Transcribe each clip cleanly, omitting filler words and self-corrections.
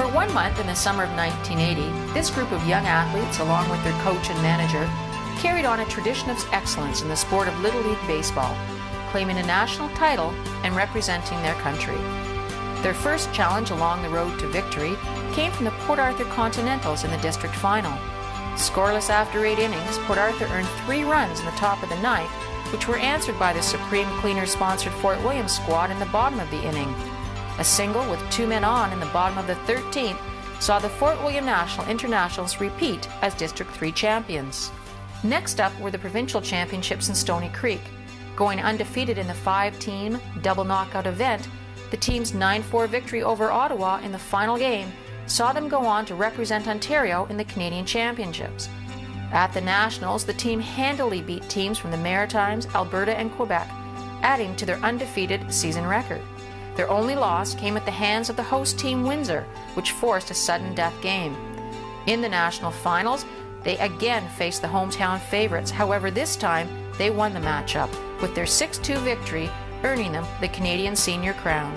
For 1 month in the summer of 1980, this group of young athletes, along with their coach and manager, carried on a tradition of excellence in the sport of Little League Baseball, claiming a national title and representing their country. Their first challenge along the road to victory came from the Port Arthur Continentals in the district final. Scoreless after 8 innings, Port Arthur earned 3 runs in the top of the 9th, which were answered by the Supreme Cleaners-sponsored Fort William squad in the bottom of the inning. A single with 2 men on in the bottom of the 13th saw the Fort William National Internationals repeat as District 3 champions. Next up were the provincial championships in Stony Creek. Going undefeated in the 5-team double knockout event, the team's 9-4 victory over Ottawa in the final game saw them go on to represent Ontario in the Canadian Championships. At the Nationals, the team handily beat teams from the Maritimes, Alberta, and Quebec, adding to their undefeated season record. Their only loss came at the hands of the host team Windsor, which forced a sudden death game. In the national finals, they again faced the hometown favorites. However, this time they won the matchup with their 6-2 victory, earning them the Canadian Senior Crown.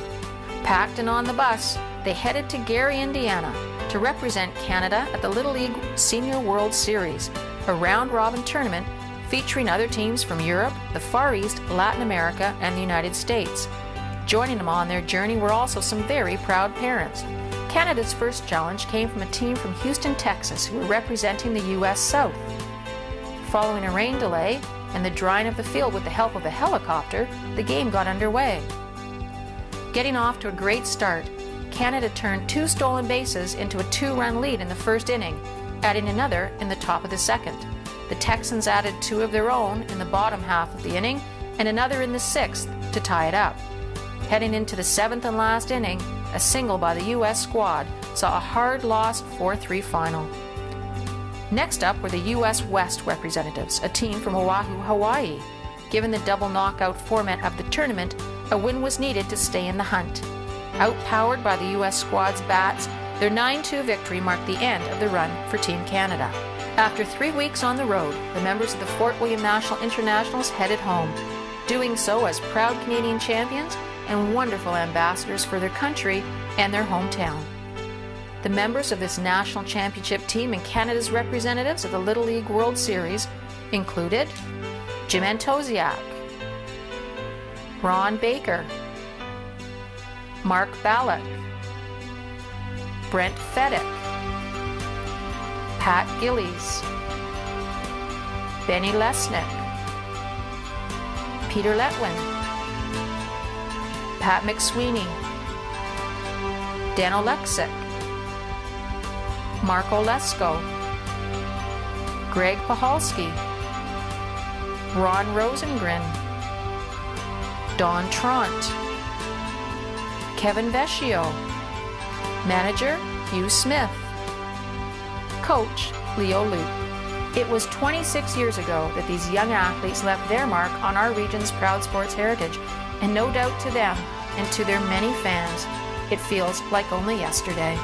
Packed and on the bus, they headed to Gary, Indiana, to represent Canada at the Little League Senior World Series, a round-robin tournament featuring other teams from Europe, the Far East, Latin America, and the United States. Joining them on their journey were also some very proud parents. Canada's first challenge came from a team from Houston, Texas, who were representing the U.S. South. Following a rain delay and the drying of the field with the help of a helicopter, the game got underway. Getting off to a great start, Canada turned 2 stolen bases into a 2-run lead in the first inning, adding another in the top of the second. The Texans added 2 of their own in the bottom half of the inning and another in the 6th to tie it up. Heading into the 7th and last inning, a single by the U.S. squad saw a hard-lost 4-3 final. Next up were the U.S. West representatives, a team from Oahu, Hawaii. Given the double knockout format of the tournament, a win was needed to stay in the hunt. Outpowered by the U.S. squad's bats, their 9-2 victory marked the end of the run for Team Canada. After 3 weeks on the road, the members of the Fort William National Internationals headed home, doing so as proud Canadian champions and wonderful ambassadors for their country and their hometown. The members of this national championship team and Canada's representatives of the Little League World Series included Jim Antosiak, Ron Baker, Mark Ballack, Brent Fedek, Pat Gillies, Benny Lesnick, Peter Letwin, Pat McSweeney, Dan Oleksick, Marco Lesko, Greg Pahalski, Ron Rosengren, Don Tront, Kevin Vecchio, Manager Hugh Smith, Coach Leo Loop. It was 26 years ago that these young athletes left their mark on our region's proud sports heritage, and no doubt to them and to their many fans, it feels like only yesterday.